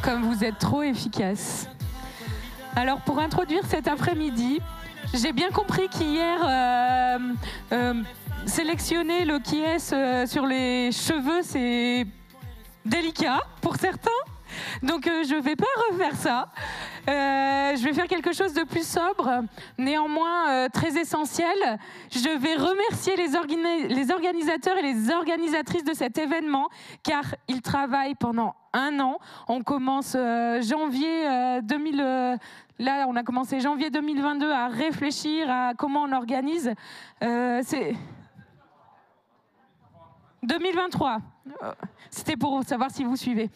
comme vous êtes trop efficace. Alors pour introduire cet après-midi, j'ai bien compris qu'hier, sélectionner le qui est sur les cheveux, c'est délicat pour certains. Donc je ne vais pas refaire ça. Je vais faire quelque chose de plus sobre, néanmoins très essentiel. Je vais remercier les organisateurs et les organisatrices de cet événement, car ils travaillent pendant 1 an. On commence janvier 2000. Là, on a commencé janvier 2022 à réfléchir à comment on organise. C'est 2023. C'était pour savoir si vous suivez.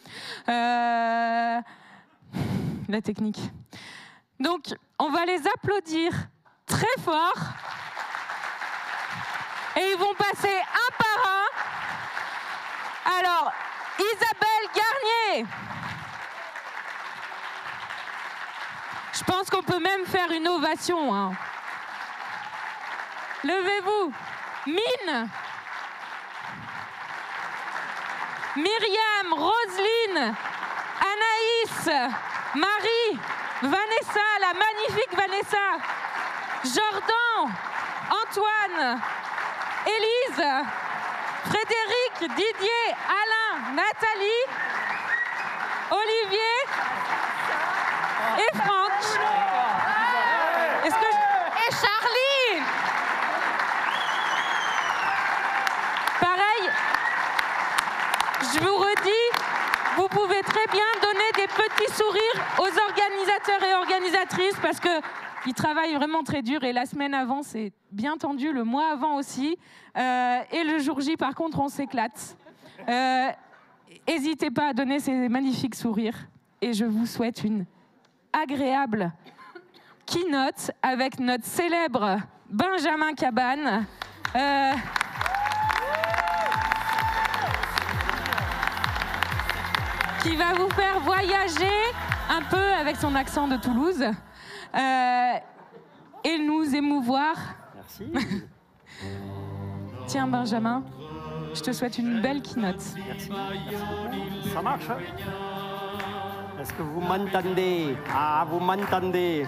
La technique. Donc, on va les applaudir très fort. Et ils vont passer un par un. Alors, Isabelle Garnier. Je pense qu'on peut même faire une ovation. Hein. Levez-vous. Mine. Myriam, Roselyne, Anaïs, Marie, Vanessa, la magnifique Vanessa, Jordan, Antoine, Élise, Frédéric, Didier, Alain, Nathalie, Olivier et Franck. Et Charlie. Pareil. Je vous redis, vous pouvez très bien donner des petits sourires aux organisateurs et organisatrices parce qu'ils travaillent vraiment très dur et la semaine avant, c'est bien tendu, le mois avant aussi. Et le jour J, par contre, on s'éclate. N'hésitez pas à donner ces magnifiques sourires et je vous souhaite une agréable keynote avec notre célèbre Benjamin Cabane. Qui va vous faire voyager un peu avec son accent de Toulouse et nous émouvoir. Merci. Tiens Benjamin, je te souhaite une belle keynote. Merci. Ça marche, hein? Est-ce que vous m'entendez? Ah, vous m'entendez?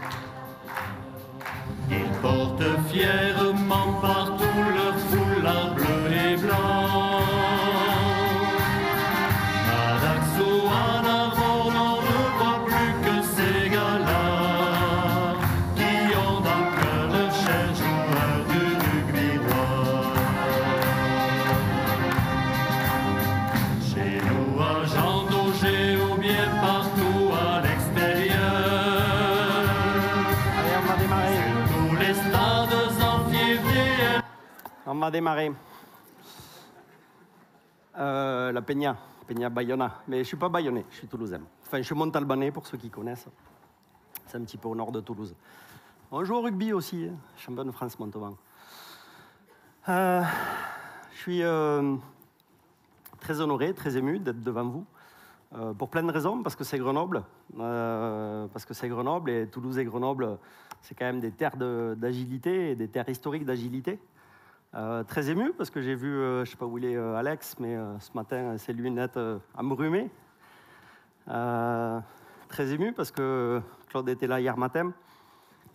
Ils portent fièrement partout leur foulard bleu et blanc. En avant, on ne voit plus que ces gars-là qui ont dans le cœur le cher joueur du rugby-roi. Chez nous, à Jean Daugé ou bien partout à l'extérieur. Allez, on va démarrer. Sur tous les stades en février. On va démarrer. La Peña. Peña Bayona, mais je ne suis pas bayonnais, je suis toulousain. Enfin, je suis montalbanais pour ceux qui connaissent. C'est un petit peu au nord de Toulouse. On joue au rugby aussi, hein, champion de France Montauban. Je suis très honoré, très ému d'être devant vous, pour plein de raisons, parce que c'est Grenoble, et Toulouse et Grenoble, c'est quand même des terres d'agilité et des terres historiques d'agilité. Très ému parce que j'ai vu, je ne sais pas où il est Alex, mais ce matin, ses lunettes embrumées. Très ému parce que Claude était là hier matin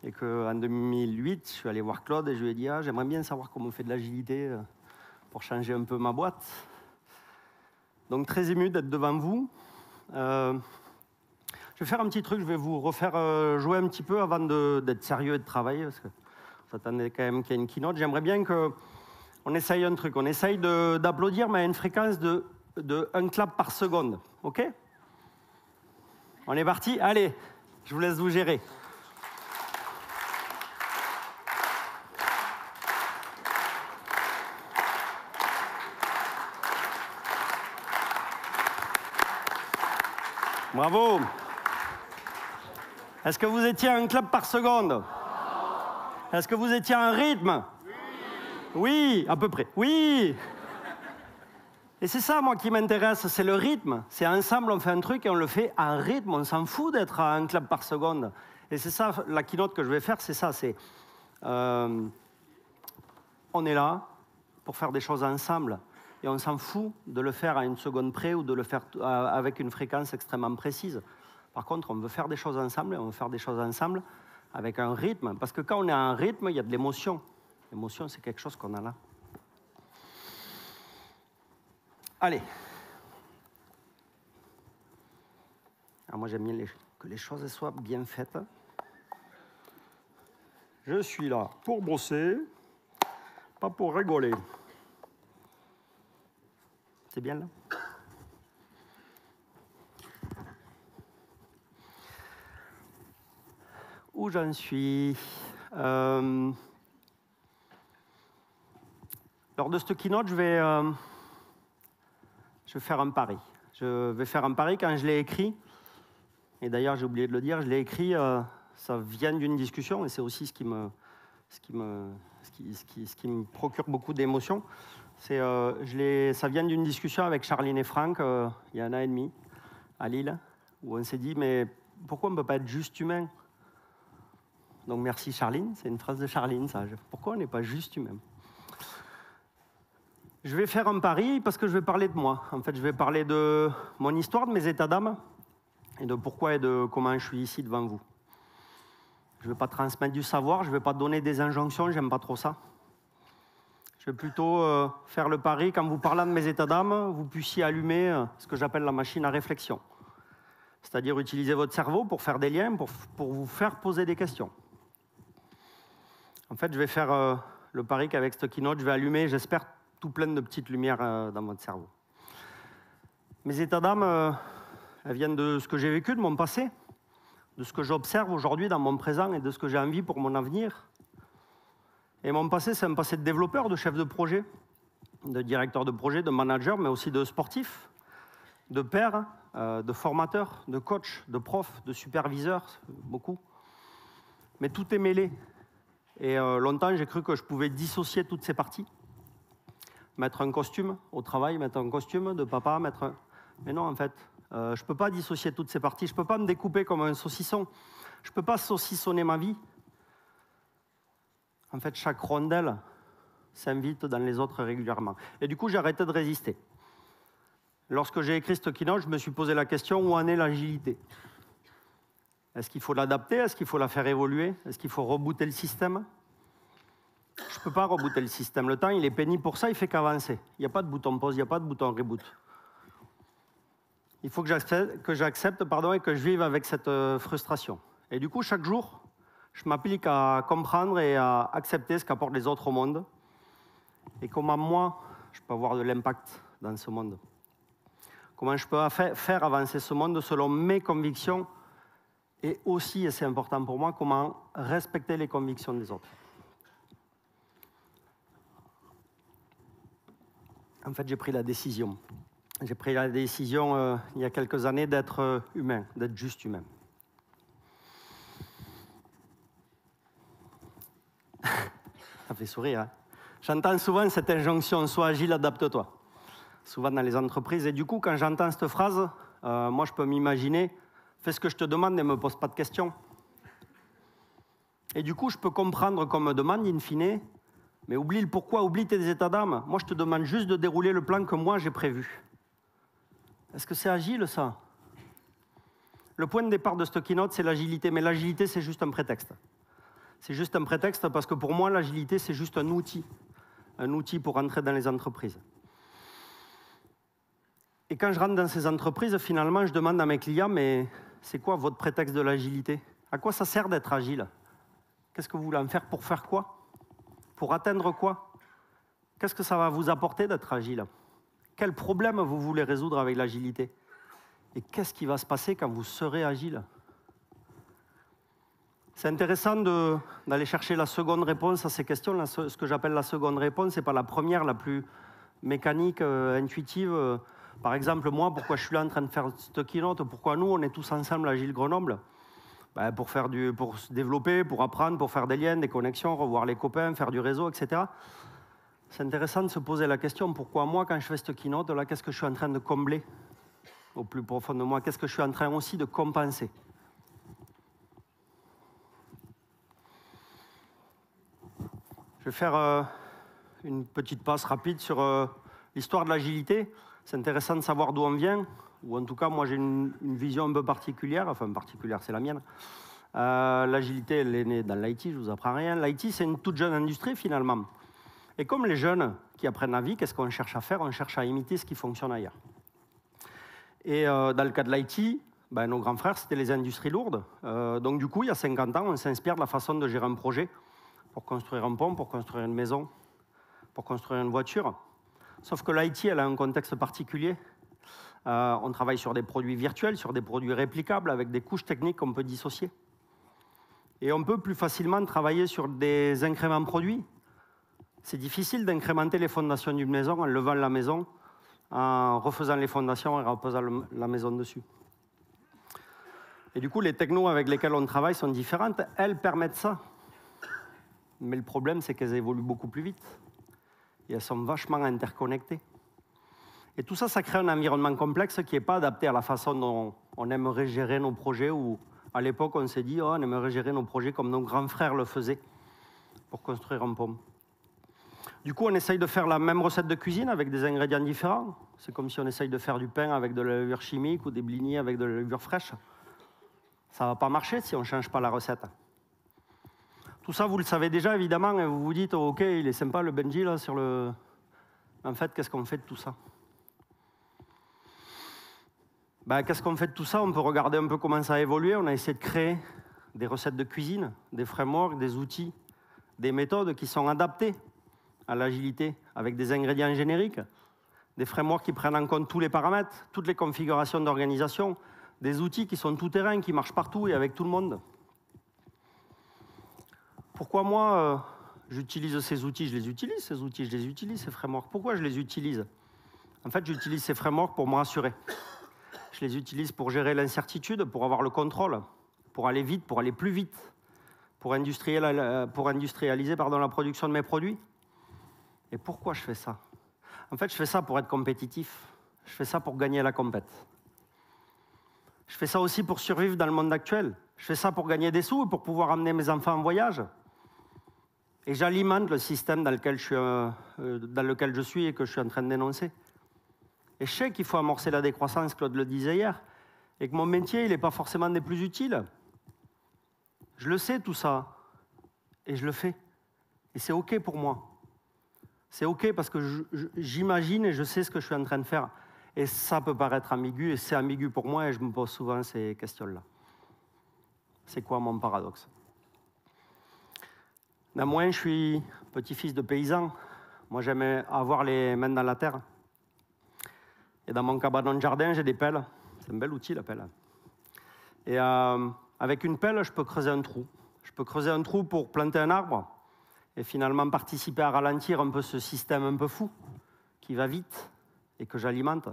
et qu'en 2008, je suis allé voir Claude et je lui ai dit « j'aimerais bien savoir comment on fait de l'agilité pour changer un peu ma boîte ». Donc très ému d'être devant vous. Je vais faire un petit truc, je vais vous refaire jouer un petit peu avant d'être sérieux et de travailler. Parce que vous attendez quand même qu'il y ait une keynote. J'aimerais bien qu'on essaye un truc. On essaye d'applaudir, mais à une fréquence de 1 clap par seconde. OK? On est parti? Allez, je vous laisse vous gérer. Bravo. Est-ce que vous étiez à 1 clap par seconde? Est-ce que vous étiez à un rythme? Oui, à peu près. Oui. Et c'est ça, moi, qui m'intéresse, c'est le rythme. C'est ensemble, on fait un truc et on le fait à un rythme. On s'en fout d'être à 1 clap par seconde. Et c'est ça, la keynote que je vais faire, c'est ça. On est là pour faire des choses ensemble. et on s'en fout de le faire à une seconde près ou de le faire avec une fréquence extrêmement précise. Par contre, on veut faire des choses ensemble et on veut faire des choses ensemble avec un rythme. Parce que quand on est à un rythme, il y a de l'émotion. L'émotion, c'est quelque chose qu'on a là. Allez. Alors moi, j'aime bien que les choses soient bien faites. Je suis là pour bosser, pas pour rigoler. C'est bien là? Où j'en suis? Lors de ce keynote, je vais faire un pari. Je vais faire un pari quand je l'ai écrit. Et d'ailleurs, j'ai oublié de le dire, je l'ai écrit, ça vient d'une discussion, et c'est aussi ce qui me procure beaucoup d'émotions. Ça vient d'une discussion avec Charline et Franck, il y a 1 an et demi, à Lille, où on s'est dit, mais pourquoi on ne peut pas être juste humain? Donc merci Charline, c'est une phrase de Charline, ça. Pourquoi on n'est pas juste humain? Je vais faire un pari parce que je vais parler de moi. En fait, je vais parler de mon histoire, de mes états d'âme, et de pourquoi et de comment je suis ici devant vous. Je ne vais pas transmettre du savoir, je ne vais pas donner des injonctions, j'aime pas trop ça. Je vais plutôt faire le pari, quand vous parlez de mes états d'âme, vous puissiez allumer ce que j'appelle la machine à réflexion. C'est-à-dire utiliser votre cerveau pour faire des liens, pour vous faire poser des questions. En fait, je vais faire le pari qu'avec ce keynote, je vais allumer, j'espère, tout plein de petites lumières dans votre cerveau. Mes états d'âme, elles viennent de ce que j'ai vécu, de mon passé, de ce que j'observe aujourd'hui dans mon présent et de ce que j'ai envie pour mon avenir. Et mon passé, c'est un passé de développeur, de chef de projet, de directeur de projet, de manager, mais aussi de sportif, de père, de formateur, de coach, de prof, de superviseur, beaucoup. Mais tout est mêlé. Et longtemps, j'ai cru que je pouvais dissocier toutes ces parties. Mettre un costume au travail, mettre un costume de papa, Mais non, en fait, je ne peux pas dissocier toutes ces parties. Je ne peux pas me découper comme un saucisson. Je ne peux pas saucissonner ma vie. En fait, chaque rondelle s'invite dans les autres régulièrement. Et du coup, j'ai arrêté de résister. Lorsque j'ai écrit ce keynote, je me suis posé la question, où en est l'agilité? Est-ce qu'il faut l'adapter? Est-ce qu'il faut la faire évoluer? Est-ce qu'il faut rebooter le système? Je ne peux pas rebooter le système. Le temps, il est pénible pour ça, il ne fait qu'avancer. Il n'y a pas de bouton pause, il n'y a pas de bouton reboot. Il faut que j'accepte et que je vive avec cette frustration. Et du coup, chaque jour, je m'applique à comprendre et à accepter ce qu'apportent les autres au monde et comment moi, je peux avoir de l'impact dans ce monde. Comment je peux faire avancer ce monde selon mes convictions et aussi, et c'est important pour moi, comment respecter les convictions des autres. En fait, j'ai pris la décision. J'ai pris la décision il y a quelques années d'être humain, d'être juste humain. Ça fait sourire, hein? J'entends souvent cette injonction, sois agile, adapte-toi. Souvent dans les entreprises. Et du coup, quand j'entends cette phrase, moi, je peux m'imaginer, fais ce que je te demande et ne me pose pas de questions. Et du coup, je peux comprendre qu'on me demande, in fine, mais oublie le pourquoi, oublie tes états d'âme. Moi, je te demande juste de dérouler le plan que moi, j'ai prévu. Est-ce que c'est agile, ça? Le point de départ de ce keynote, c'est l'agilité. Mais l'agilité, c'est juste un prétexte. C'est juste un prétexte parce que pour moi, l'agilité, c'est juste un outil pour entrer dans les entreprises. Et quand je rentre dans ces entreprises, finalement, je demande à mes clients, mais c'est quoi votre prétexte de l'agilité? À quoi ça sert d'être agile? Qu'est-ce que vous voulez en faire? Pour faire quoi? Pour atteindre quoi? Qu'est-ce que ça va vous apporter d'être agile? Quel problème vous voulez résoudre avec l'agilité? Et qu'est-ce qui va se passer quand vous serez agile? C'est intéressant d'aller chercher la seconde réponse à ces questions. Ce que j'appelle la seconde réponse, ce n'est pas la première, la plus mécanique, intuitive. Par exemple, moi, pourquoi je suis là en train de faire cette keynote? Pourquoi nous, on est tous ensemble à Agile Grenoble? Pour se développer, pour apprendre, pour faire des liens, des connexions, revoir les copains, faire du réseau, etc. C'est intéressant de se poser la question, pourquoi moi, quand je fais cette keynote-là, qu'est-ce que je suis en train de combler au plus profond de moi? Qu'est-ce que je suis en train aussi de compenser? Je vais faire une petite passe rapide sur L'histoire de l'agilité, c'est intéressant de savoir d'où on vient, ou en tout cas, moi j'ai une vision un peu particulière, enfin particulière, c'est la mienne. L'agilité, elle est née dans l'IT, je ne vous apprends rien. L'IT, c'est une toute jeune industrie finalement. Et comme les jeunes qui apprennent la vie, qu'est-ce qu'on cherche à faire? On cherche à imiter ce qui fonctionne ailleurs. Et dans le cas de l'IT, ben, nos grands frères, c'était les industries lourdes. Donc du coup, il y a 50 ans, on s'inspire de la façon de gérer un projet pour construire un pont, pour construire une maison, pour construire une voiture. Sauf que l'IT, elle a un contexte particulier. On travaille sur des produits virtuels, sur des produits réplicables, avec des couches techniques qu'on peut dissocier. Et on peut plus facilement travailler sur des incréments produits. C'est difficile d'incrémenter les fondations d'une maison en levant la maison, en refaisant les fondations et en reposant la maison dessus. Et du coup, les technos avec lesquels on travaille sont différentes. Elles permettent ça. Mais le problème, c'est qu'elles évoluent beaucoup plus vite. Et elles sont vachement interconnectées. Et tout ça, ça crée un environnement complexe qui n'est pas adapté à la façon dont on aimerait gérer nos projets. Ou à l'époque, on s'est dit, oh, on aimerait gérer nos projets comme nos grands frères le faisaient pour construire un pont. Du coup, on essaye de faire la même recette de cuisine avec des ingrédients différents. C'est comme si on essaye de faire du pain avec de la levure chimique ou des blinis avec de la levure fraîche. Ça ne va pas marcher si on ne change pas la recette. Tout ça, vous le savez déjà, évidemment, et vous vous dites, oh, OK, il est sympa le Benji, là, sur le... En fait, qu'est-ce qu'on fait de tout ça? Ben, qu'est-ce qu'on fait de tout ça? On peut regarder un peu comment ça a évolué. On a essayé de créer des recettes de cuisine, des frameworks, des outils, des méthodes qui sont adaptées à l'agilité, avec des ingrédients génériques, des frameworks qui prennent en compte tous les paramètres, toutes les configurations d'organisation, des outils qui sont tout-terrain, qui marchent partout et avec tout le monde. Pourquoi moi, j'utilise ces outils? Je les utilise, ces outils, je les utilise, ces frameworks. Pourquoi je les utilise? En fait, j'utilise ces frameworks pour me rassurer. Je les utilise pour gérer l'incertitude, pour avoir le contrôle, pour aller vite, pour aller plus vite, pour industrialiser la production de mes produits. Et pourquoi je fais ça? En fait, je fais ça pour être compétitif. Je fais ça pour gagner la compète. Je fais ça aussi pour survivre dans le monde actuel. Je fais ça pour gagner des sous et pour pouvoir amener mes enfants en voyage. Et j'alimente le système dans lequel je suis et que je suis en train de dénoncer. Et je sais qu'il faut amorcer la décroissance, Claude le disait hier, et que mon métier, il n'est pas forcément des plus utiles. Je le sais, tout ça, et je le fais. Et c'est OK pour moi. C'est OK parce que j'imagine et je sais ce que je suis en train de faire. Et ça peut paraître ambigu, et c'est ambigu pour moi, et je me pose souvent ces questions-là. C'est quoi mon paradoxe? Moi, je suis petit-fils de paysan. Moi, j'aime avoir les mains dans la terre. Et dans mon cabanon de jardin, j'ai des pelles. C'est un bel outil, la pelle. Et avec une pelle, je peux creuser un trou. Je peux creuser un trou pour planter un arbre et finalement participer à ralentir un peu ce système un peu fou qui va vite et que j'alimente.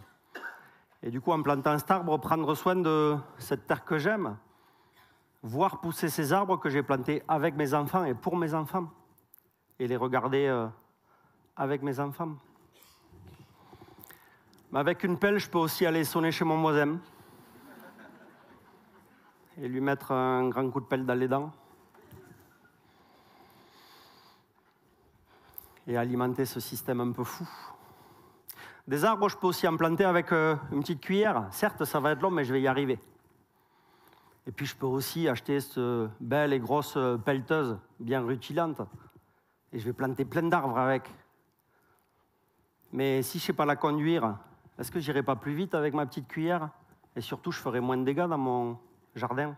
Et du coup, en plantant cet arbre, prendre soin de cette terre que j'aime, voir pousser ces arbres que j'ai plantés avec mes enfants et pour mes enfants, et les regarder avec mes enfants. Mais avec une pelle, je peux aussi aller sonner chez mon voisin et lui mettre un grand coup de pelle dans les dents et alimenter ce système un peu fou. Des arbres, je peux aussi en planter avec une petite cuillère. Certes, ça va être long, mais je vais y arriver. Et puis, je peux aussi acheter cette belle et grosse pelleteuse bien rutilante. Et je vais planter plein d'arbres avec. Mais si je ne sais pas la conduire, est-ce que je n'irai pas plus vite avec ma petite cuillère? Et surtout, je ferai moins de dégâts dans mon jardin.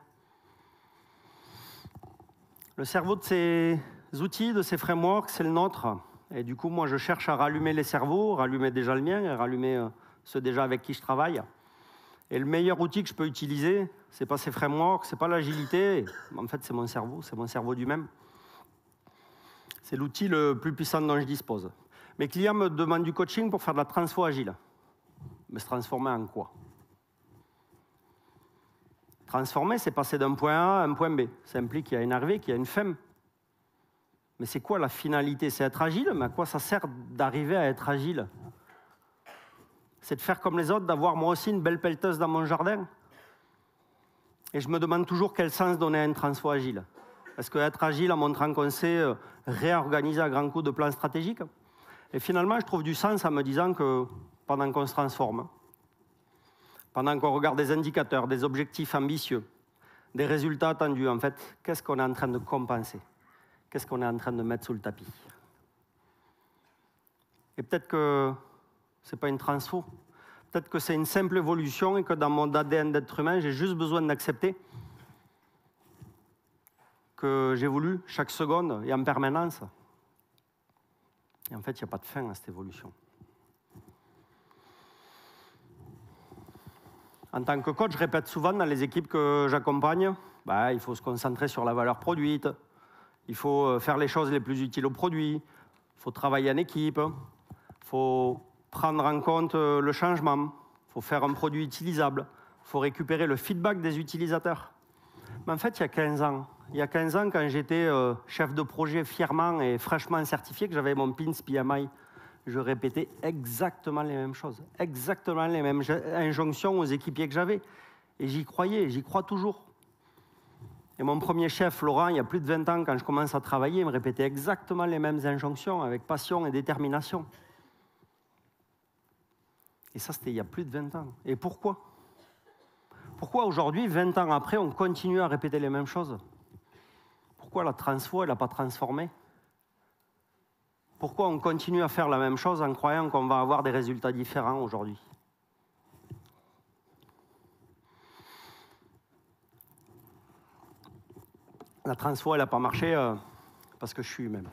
Le cerveau de ces outils, de ces frameworks, c'est le nôtre. Et du coup, moi, je cherche à rallumer les cerveaux, rallumer déjà le mien et rallumer ceux déjà avec qui je travaille. Et le meilleur outil que je peux utiliser, ce n'est pas ces frameworks, ce n'est pas l'agilité. En fait, c'est mon cerveau du même. C'est l'outil le plus puissant dont je dispose. Mes clients me demandent du coaching pour faire de la transfo agile. Mais se transformer en quoi? Transformer, c'est passer d'un point A à un point B. Ça implique qu'il y a une arrivée, qu'il y a une fin. Mais c'est quoi la finalité? C'est être agile, mais à quoi ça sert d'arriver à être agile? C'est de faire comme les autres, d'avoir moi aussi une belle pelleteuse dans mon jardin. Et je me demande toujours quel sens donner à une transfo agile. Est-ce qu'être agile en montrant qu'on sait réorganiser à grands coups de plans stratégiques? Et finalement, je trouve du sens en me disant que pendant qu'on se transforme, pendant qu'on regarde des indicateurs, des objectifs ambitieux, des résultats attendus, en fait, qu'est-ce qu'on est en train de compenser? Qu'est-ce qu'on est en train de mettre sous le tapis? Et peut-être que ce n'est pas une transfo, peut-être que c'est une simple évolution et que dans mon ADN d'être humain, j'ai juste besoin d'accepter que j'évolue chaque seconde et en permanence. Et en fait, il n'y a pas de fin à cette évolution. En tant que coach, je répète souvent dans les équipes que j'accompagne, il faut se concentrer sur la valeur produite, il faut faire les choses les plus utiles au produit, il faut travailler en équipe, il faut prendre en compte le changement, il faut faire un produit utilisable, il faut récupérer le feedback des utilisateurs. Mais en fait, il y a 15 ans, quand j'étais chef de projet fièrement et fraîchement certifié, que j'avais mon PINS PMI, je répétais exactement les mêmes choses, exactement les mêmes injonctions aux équipiers que j'avais. Et j'y croyais, j'y crois toujours. Et mon premier chef, Laurent, il y a plus de 20 ans, quand je commence à travailler, il me répétait exactement les mêmes injonctions, avec passion et détermination. Et ça, c'était il y a plus de 20 ans. Et pourquoi? Pourquoi aujourd'hui, 20 ans après, on continue à répéter les mêmes choses? Pourquoi la transfo, elle n'a pas transformé? Pourquoi on continue à faire la même chose en croyant qu'on va avoir des résultats différents aujourd'hui? La transfo, elle n'a pas marché parce que je suis humain.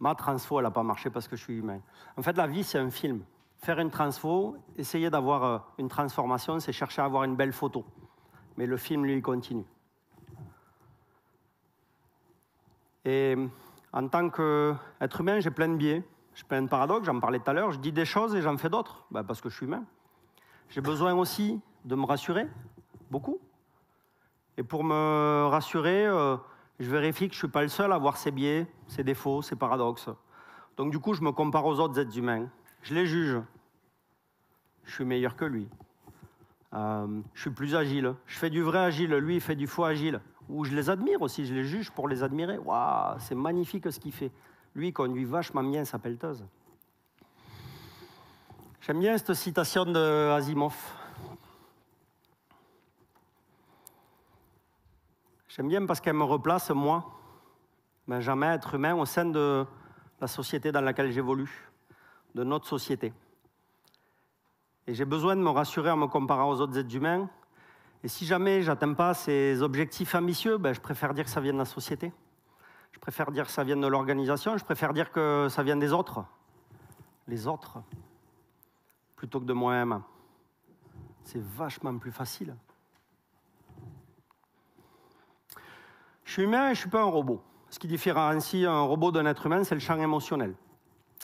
Ma transfo, elle n'a pas marché parce que je suis humain. En fait, la vie, c'est un film. Faire une transfo, essayer d'avoir une transformation, c'est chercher à avoir une belle photo. Mais le film, lui, il continue. Et en tant qu'être humain, j'ai plein de biais, j'ai plein de paradoxes, j'en parlais tout à l'heure, je dis des choses et j'en fais d'autres, parce que je suis humain. J'ai besoin aussi de me rassurer, beaucoup. Et pour me rassurer, je vérifie que je ne suis pas le seul à avoir ces biais, ces défauts, ces paradoxes. Donc du coup, je me compare aux autres êtres humains. Je les juge. Je suis meilleur que lui. Je suis plus agile. Je fais du vrai agile, lui, il fait du faux agile. Ou je les admire aussi, je les juge pour les admirer. Waouh, c'est magnifique ce qu'il fait. Lui, il conduit vachement bien sa pelleteuse. J'aime bien cette citation d'Asimov. J'aime bien parce qu'elle me replace, moi, Benjamin, être humain, au sein de la société dans laquelle j'évolue, de notre société. Et j'ai besoin de me rassurer en me comparant aux autres êtres humains. Et si jamais je n'atteins pas ces objectifs ambitieux, je préfère dire que ça vient de la société. Je préfère dire que ça vient de l'organisation. Je préfère dire que ça vient des autres. Les autres, plutôt que de moi-même. C'est vachement plus facile. Je suis humain et je ne suis pas un robot. Ce qui différencie un robot d'un être humain, c'est le champ émotionnel.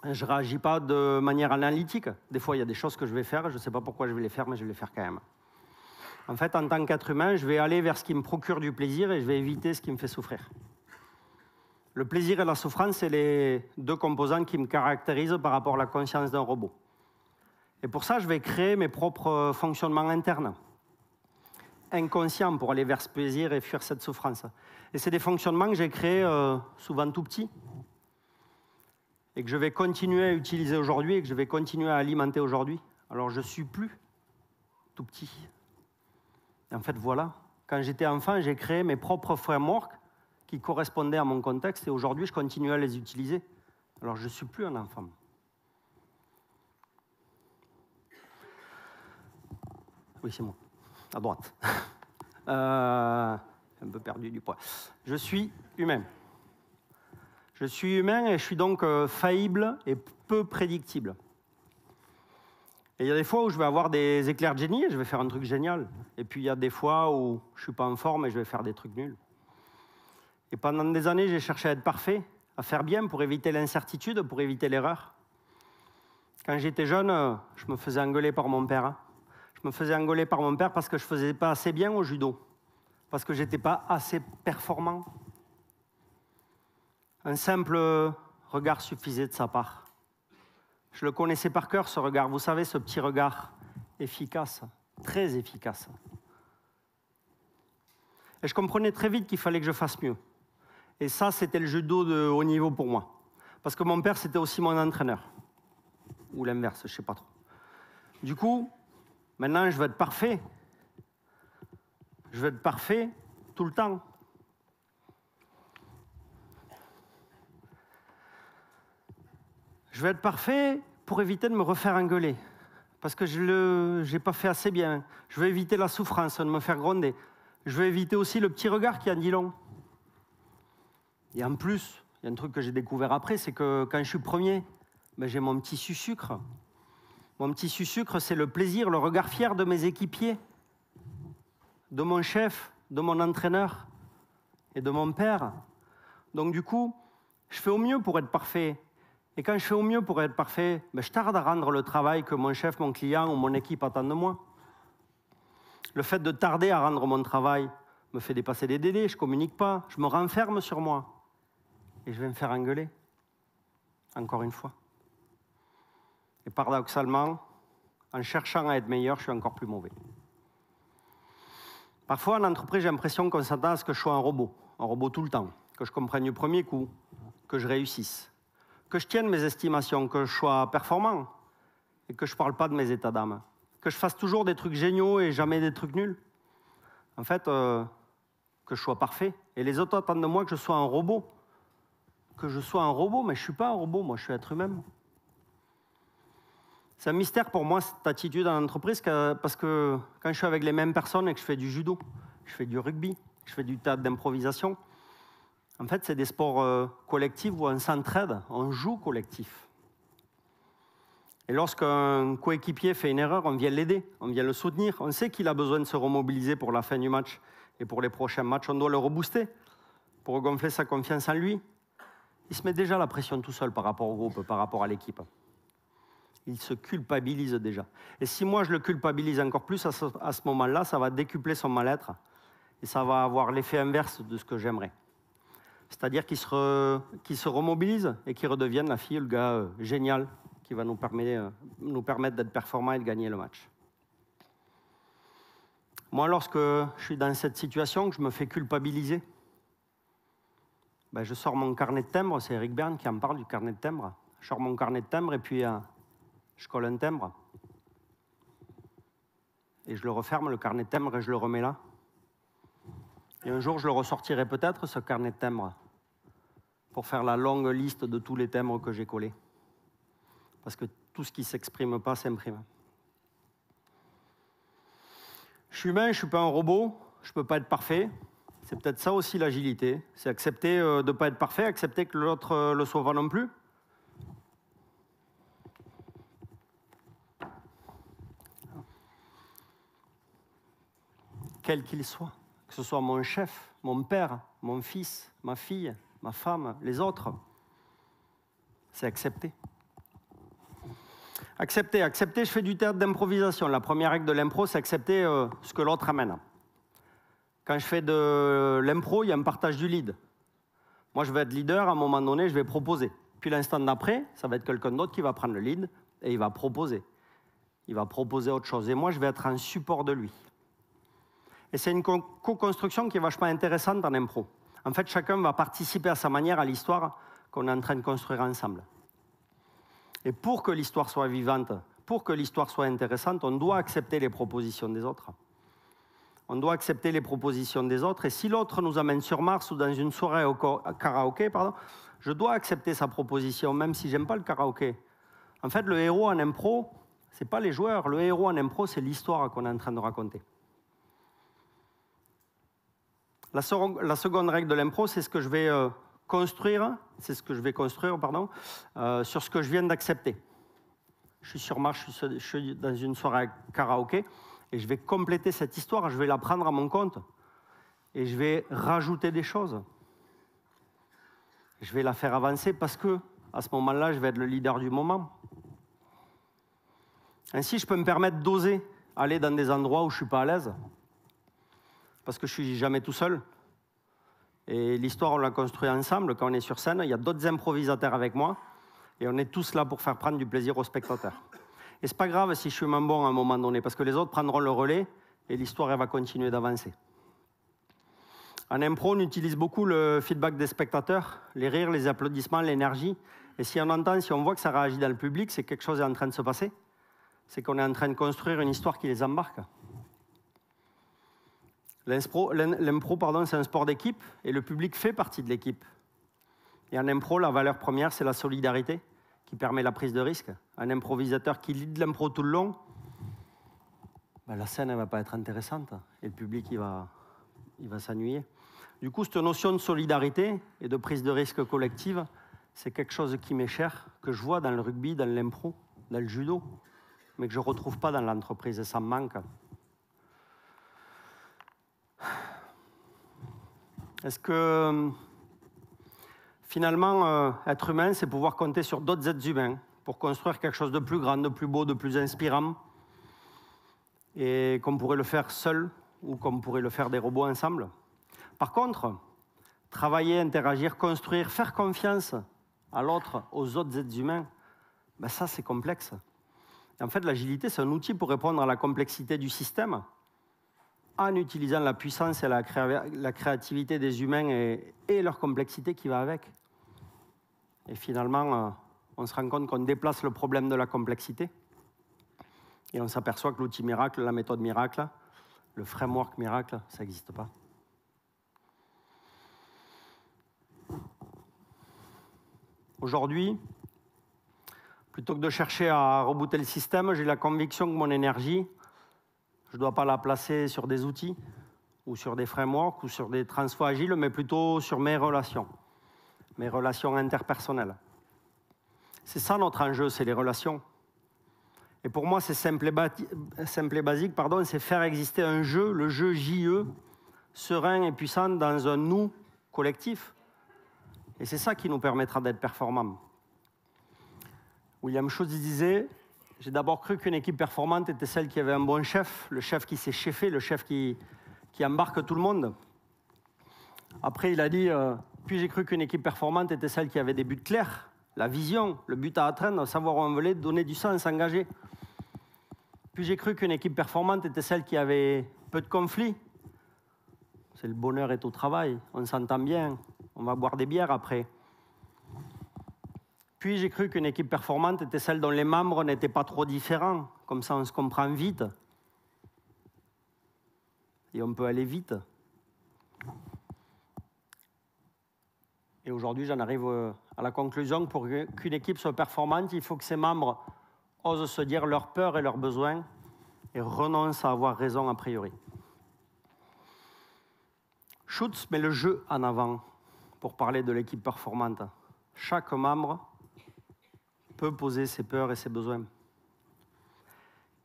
Je ne réagis pas de manière analytique. Des fois, il y a des choses que je vais faire, je ne sais pas pourquoi je vais les faire, mais je vais les faire quand même. En fait, en tant qu'être humain, je vais aller vers ce qui me procure du plaisir et je vais éviter ce qui me fait souffrir. Le plaisir et la souffrance, c'est les deux composants qui me caractérisent par rapport à la conscience d'un robot. Et pour ça, je vais créer mes propres fonctionnements internes, inconscients, pour aller vers ce plaisir et fuir cette souffrance. Et c'est des fonctionnements que j'ai créés souvent tout petits, et que je vais continuer à utiliser aujourd'hui et que je vais continuer à alimenter aujourd'hui. Alors je ne suis plus tout petit. Et en fait, voilà, quand j'étais enfant, j'ai créé mes propres frameworks qui correspondaient à mon contexte et aujourd'hui, je continue à les utiliser. Alors je ne suis plus un enfant. Oui, c'est moi, à droite. Un peu perdu du poids. Je suis humain. Je suis humain et je suis donc faillible et peu prédictible. Et il y a des fois où je vais avoir des éclairs de génie et je vais faire un truc génial. Et puis il y a des fois où je ne suis pas en forme et je vais faire des trucs nuls. Et pendant des années, j'ai cherché à être parfait, à faire bien pour éviter l'incertitude, pour éviter l'erreur. Quand j'étais jeune, je me faisais engueuler par mon père. Je me faisais engueuler par mon père parce que je ne faisais pas assez bien au judo, parce que je n'étais pas assez performant. Un simple regard suffisait de sa part. Je le connaissais par cœur, ce regard. Vous savez, ce petit regard efficace, très efficace. Et je comprenais très vite qu'il fallait que je fasse mieux. Et ça, c'était le judo de haut niveau pour moi. Parce que mon père, c'était aussi mon entraîneur. Ou l'inverse, je ne sais pas trop. Du coup, maintenant, je veux être parfait. Je veux être parfait tout le temps. Je veux être parfait pour éviter de me refaire engueuler. Parce que je n'ai pas fait assez bien. Je veux éviter la souffrance, de me faire gronder. Je veux éviter aussi le petit regard qui en dit long. Et en plus, il y a un truc que j'ai découvert après, c'est que quand je suis premier, ben j'ai mon petit sucre. Mon petit sucre, c'est le plaisir, le regard fier de mes équipiers, de mon chef, de mon entraîneur et de mon père. Donc du coup, je fais au mieux pour être parfait. Et quand je fais au mieux pour être parfait, ben je tarde à rendre le travail que mon chef, mon client ou mon équipe attendent de moi. Le fait de tarder à rendre mon travail me fait dépasser des délais, je ne communique pas, je me renferme sur moi. Et je vais me faire engueuler, encore une fois. Et paradoxalement, en cherchant à être meilleur, je suis encore plus mauvais. Parfois, en entreprise, j'ai l'impression qu'on s'attend à ce que je sois un robot tout le temps, que je comprenne du premier coup, que je réussisse, que je tienne mes estimations, que je sois performant et que je ne parle pas de mes états d'âme, que je fasse toujours des trucs géniaux et jamais des trucs nuls. En fait, que je sois parfait. Et les autres attendent de moi que je sois un robot. Que je sois un robot, mais je ne suis pas un robot, moi je suis être humain. C'est un mystère pour moi cette attitude en entreprise parce que quand je suis avec les mêmes personnes et que je fais du judo, je fais du rugby, je fais du théâtre d'improvisation, en fait c'est des sports collectifs où on s'entraide, on joue collectif. Et lorsqu'un coéquipier fait une erreur, on vient l'aider, on vient le soutenir, on sait qu'il a besoin de se remobiliser pour la fin du match et pour les prochains matchs, on doit le rebooster pour regonfler sa confiance en lui. Il se met déjà la pression tout seul par rapport au groupe, par rapport à l'équipe. Il se culpabilise déjà. Et si moi je le culpabilise encore plus, à ce moment-là, ça va décupler son mal-être et ça va avoir l'effet inverse de ce que j'aimerais. C'est-à-dire qu'il se remobilise et qu'il redevienne la fille, le gars génial qui va nous permettre d'être performants et de gagner le match. Moi, lorsque je suis dans cette situation, que je me fais culpabiliser, ben, je sors mon carnet de timbre, c'est Eric Berne qui en parle du carnet de timbre. Je sors mon carnet de timbre et puis je colle un timbre. Et je le referme, le carnet de timbre, et je le remets là. Et un jour, je le ressortirai peut-être, ce carnet de timbre, pour faire la longue liste de tous les timbres que j'ai collés. Parce que tout ce qui ne s'exprime pas s'imprime. Je suis humain, je ne suis pas un robot, je ne peux pas être parfait. C'est peut-être ça aussi l'agilité, c'est accepter de ne pas être parfait, accepter que l'autre le soit pas non plus. Quel qu'il soit, que ce soit mon chef, mon père, mon fils, ma fille, ma femme, les autres, c'est accepter. Accepter, je fais du théâtre d'improvisation. La première règle de l'impro, c'est accepter ce que l'autre amène. Quand je fais de l'impro, il y a un partage du lead. Moi, je vais être leader, à un moment donné, je vais proposer. Puis l'instant d'après, ça va être quelqu'un d'autre qui va prendre le lead et il va proposer. Il va proposer autre chose. Et moi, je vais être en support de lui. Et c'est une co-construction qui est vachement intéressante en impro. En fait, chacun va participer à sa manière à l'histoire qu'on est en train de construire ensemble. Et pour que l'histoire soit vivante, pour que l'histoire soit intéressante, on doit accepter les propositions des autres. On doit accepter les propositions des autres. Et si l'autre nous amène sur Mars ou dans une soirée au karaoké, je dois accepter sa proposition, même si je n'aime pas le karaoké. En fait, le héros en impro, ce n'est pas les joueurs. Le héros en impro, c'est l'histoire qu'on est en train de raconter. La seconde règle de l'impro, c'est ce que je vais construire, sur ce que je viens d'accepter. Je suis sur Mars, je suis dans une soirée karaoké, et je vais compléter cette histoire, je vais la prendre à mon compte, et je vais rajouter des choses. Je vais la faire avancer parce que, à ce moment-là, je vais être le leader du moment. Ainsi, je peux me permettre d'oser aller dans des endroits où je ne suis pas à l'aise, parce que je ne suis jamais tout seul. Et l'histoire, on l'a construite ensemble. Quand on est sur scène, il y a d'autres improvisateurs avec moi, et on est tous là pour faire prendre du plaisir aux spectateurs. Et ce n'est pas grave si je suis moins bon à un moment donné, parce que les autres prendront le relais, et l'histoire, elle va continuer d'avancer. En impro, on utilise beaucoup le feedback des spectateurs, les rires, les applaudissements, l'énergie, Et si on entend, si on voit que ça réagit dans le public, c'est que quelque chose est en train de se passer. C'est qu'on est en train de construire une histoire qui les embarque. L'impro, pardon, c'est un sport d'équipe et le public fait partie de l'équipe. Et en impro, la valeur première, c'est la solidarité qui permet la prise de risque. Un improvisateur qui lead l'impro tout le long, ben, la scène ne va pas être intéressante et le public il va s'ennuyer. Du coup, cette notion de solidarité et de prise de risque collective, c'est quelque chose qui m'est cher, que je vois dans le rugby, dans l'impro, dans le judo, mais que je ne retrouve pas dans l'entreprise et ça me manque. Est-ce que finalement, être humain, c'est pouvoir compter sur d'autres êtres humains pour construire quelque chose de plus grand, de plus beau, de plus inspirant et qu'on pourrait le faire seul ou qu'on pourrait le faire des robots ensemble. Par contre, travailler, interagir, construire, faire confiance à l'autre, aux autres êtres humains, ben ça c'est complexe. Et en fait, l'agilité, c'est un outil pour répondre à la complexité du système en utilisant la puissance et la créativité des humains et leur complexité qui va avec. Et finalement, on se rend compte qu'on déplace le problème de la complexité et on s'aperçoit que l'outil miracle, la méthode miracle, le framework miracle, ça n'existe pas. Aujourd'hui, plutôt que de chercher à rebooter le système, j'ai la conviction que mon énergie, je ne dois pas la placer sur des outils ou sur des frameworks ou sur des transferts agiles, mais plutôt sur mes relations interpersonnelles. C'est ça notre enjeu, c'est les relations. Et pour moi, c'est simple et basique, c'est faire exister un jeu, le jeu JE, serein et puissant dans un nous collectif. Et c'est ça qui nous permettra d'être performants. William Schultz disait, j'ai d'abord cru qu'une équipe performante était celle qui avait un bon chef, le chef qui sait cheffer, le chef qui embarque tout le monde. Après, il a dit, puis j'ai cru qu'une équipe performante était celle qui avait des buts clairs, la vision, le but à atteindre, savoir où on veut, donner du sens, s'engager. Puis j'ai cru qu'une équipe performante était celle qui avait peu de conflits. C'est le bonheur est au travail, on s'entend bien, on va boire des bières après. Puis j'ai cru qu'une équipe performante était celle dont les membres n'étaient pas trop différents, comme ça on se comprend vite. Et on peut aller vite. Et aujourd'hui, j'en arrive à la conclusion que pour qu'une équipe soit performante, il faut que ses membres osent se dire leurs peurs et leurs besoins et renoncent à avoir raison a priori. Schultz met le jeu en avant pour parler de l'équipe performante. Chaque membre peut poser ses peurs et ses besoins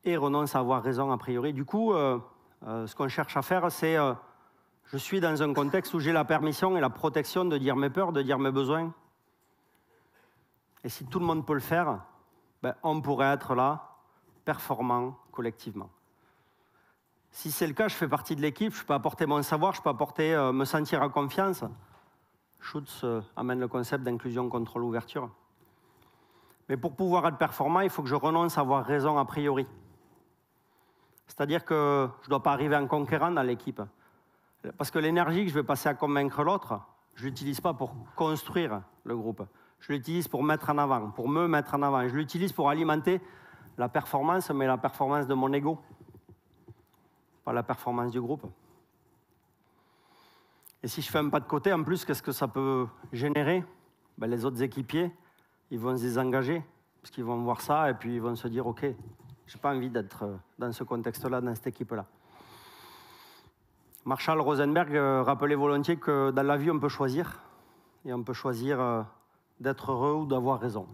et renonce à avoir raison a priori. Du coup, ce qu'on cherche à faire, c'est je suis dans un contexte où j'ai la permission et la protection de dire mes peurs, de dire mes besoins. Et si tout le monde peut le faire, ben, on pourrait être là, performant collectivement. Si c'est le cas, je fais partie de l'équipe, je peux apporter mon savoir, je peux apporter me sentir en confiance. Schultz amène le concept d'inclusion, contrôle, ouverture. Mais pour pouvoir être performant, il faut que je renonce à avoir raison a priori. C'est-à-dire que je ne dois pas arriver en conquérant dans l'équipe. Parce que l'énergie que je vais passer à convaincre l'autre, je ne l'utilise pas pour construire le groupe. Je l'utilise pour mettre en avant, pour me mettre en avant. Je l'utilise pour alimenter la performance, mais la performance de mon ego, pas la performance du groupe. Et si je fais un pas de côté, en plus, qu'est-ce que ça peut générer? Ben, les autres équipiers, ils vont se désengager, parce qu'ils vont voir ça, et puis ils vont se dire, OK, je n'ai pas envie d'être dans ce contexte-là, dans cette équipe-là. Marshall Rosenberg rappelait volontiers que dans la vie, on peut choisir, et on peut choisir d'être heureux ou d'avoir raison.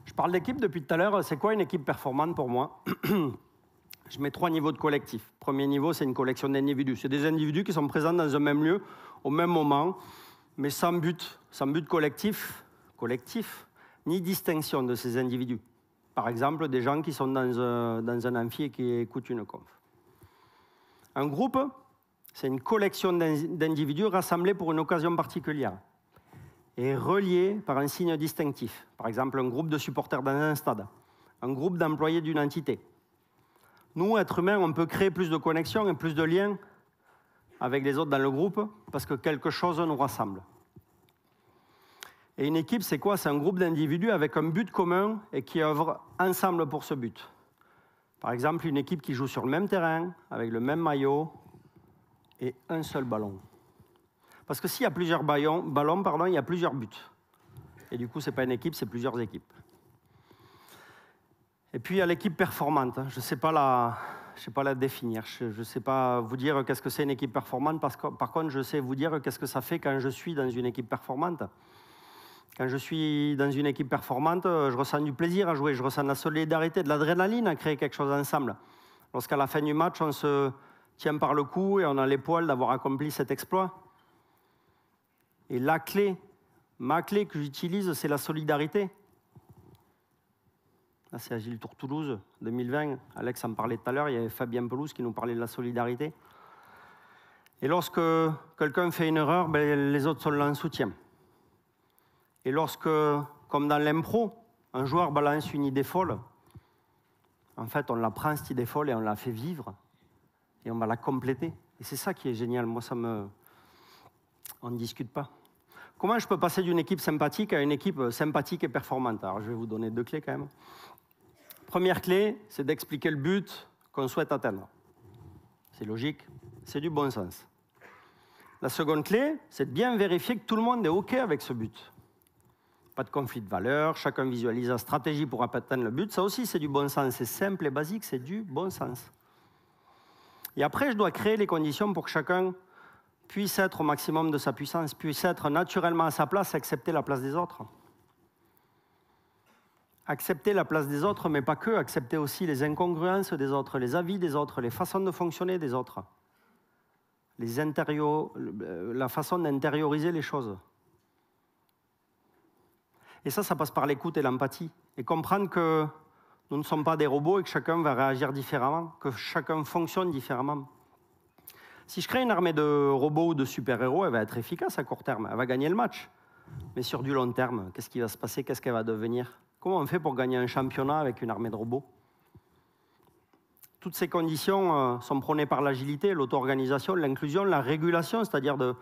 Je parle d'équipe depuis tout à l'heure. C'est quoi une équipe performante pour moi? Je mets 3 niveaux de collectif. Premier niveau, c'est une collection d'individus. C'est des individus qui sont présents dans un même lieu, au même moment, mais sans but collectif, ni distinction de ces individus. Par exemple, des gens qui sont dans un amphi et qui écoutent une conf. Un groupe, c'est une collection d'individus rassemblés pour une occasion particulière et reliés par un signe distinctif. Par exemple, un groupe de supporters dans un stade, un groupe d'employés d'une entité. Nous, êtres humains, on peut créer plus de connexions et plus de liens avec les autres dans le groupe parce que quelque chose nous rassemble. Et une équipe, c'est quoi? C'est un groupe d'individus avec un but commun et qui œuvrent ensemble pour ce but. Par exemple, une équipe qui joue sur le même terrain, avec le même maillot et un seul ballon. Parce que s'il y a plusieurs ballons, il y a plusieurs buts. Et du coup, ce n'est pas une équipe, c'est plusieurs équipes. Et puis, il y a l'équipe performante. Je ne sais pas la définir. Je ne sais pas vous dire qu'est-ce que c'est une équipe performante. Par contre, je sais vous dire qu'est-ce que ça fait quand je suis dans une équipe performante. Quand je suis dans une équipe performante, je ressens du plaisir à jouer. Je ressens de la solidarité, de l'adrénaline à créer quelque chose ensemble. Lorsqu'à la fin du match, on se tient par le cou et on a l'époile d'avoir accompli cet exploit. Et ma clé que j'utilise, c'est la solidarité. Là, c'est Agile Tour Toulouse 2020. Alex en parlait tout à l'heure. Il y avait Fabien Pelouse qui nous parlait de la solidarité. Et lorsque quelqu'un fait une erreur, les autres sont là en soutien. Et lorsque, comme dans l'impro, un joueur balance une idée folle, en fait, on la prend, cette idée folle, et on la fait vivre. Et on va la compléter. Et c'est ça qui est génial. Moi, on ne discute pas. Comment je peux passer d'une équipe sympathique à une équipe sympathique et performante? Alors, je vais vous donner 2 clés quand même. Première clé, c'est d'expliquer le but qu'on souhaite atteindre. C'est logique, c'est du bon sens. La seconde clé, c'est de bien vérifier que tout le monde est OK avec ce but. Pas de conflit de valeurs, chacun visualise la stratégie pour atteindre le but. Ça aussi, c'est du bon sens. C'est simple et basique, c'est du bon sens. Et après, je dois créer les conditions pour que chacun puisse être au maximum de sa puissance, puisse être naturellement à sa place et accepter la place des autres. Accepter la place des autres, mais pas que, accepter aussi les incongruences des autres, les avis des autres, les façons de fonctionner des autres, la façon d'intérioriser les choses. Et ça passe par l'écoute et l'empathie. Et comprendre que nous ne sommes pas des robots et que chacun va réagir différemment, que chacun fonctionne différemment. Si je crée une armée de robots ou de super-héros, elle va être efficace à court terme, elle va gagner le match. Mais sur du long terme, qu'est-ce qui va se passer? Qu'est-ce qu'elle va devenir? Comment on fait pour gagner un championnat avec une armée de robots? Toutes ces conditions sont prônées par l'agilité, l'auto-organisation, l'inclusion, la régulation, c'est-à-dire de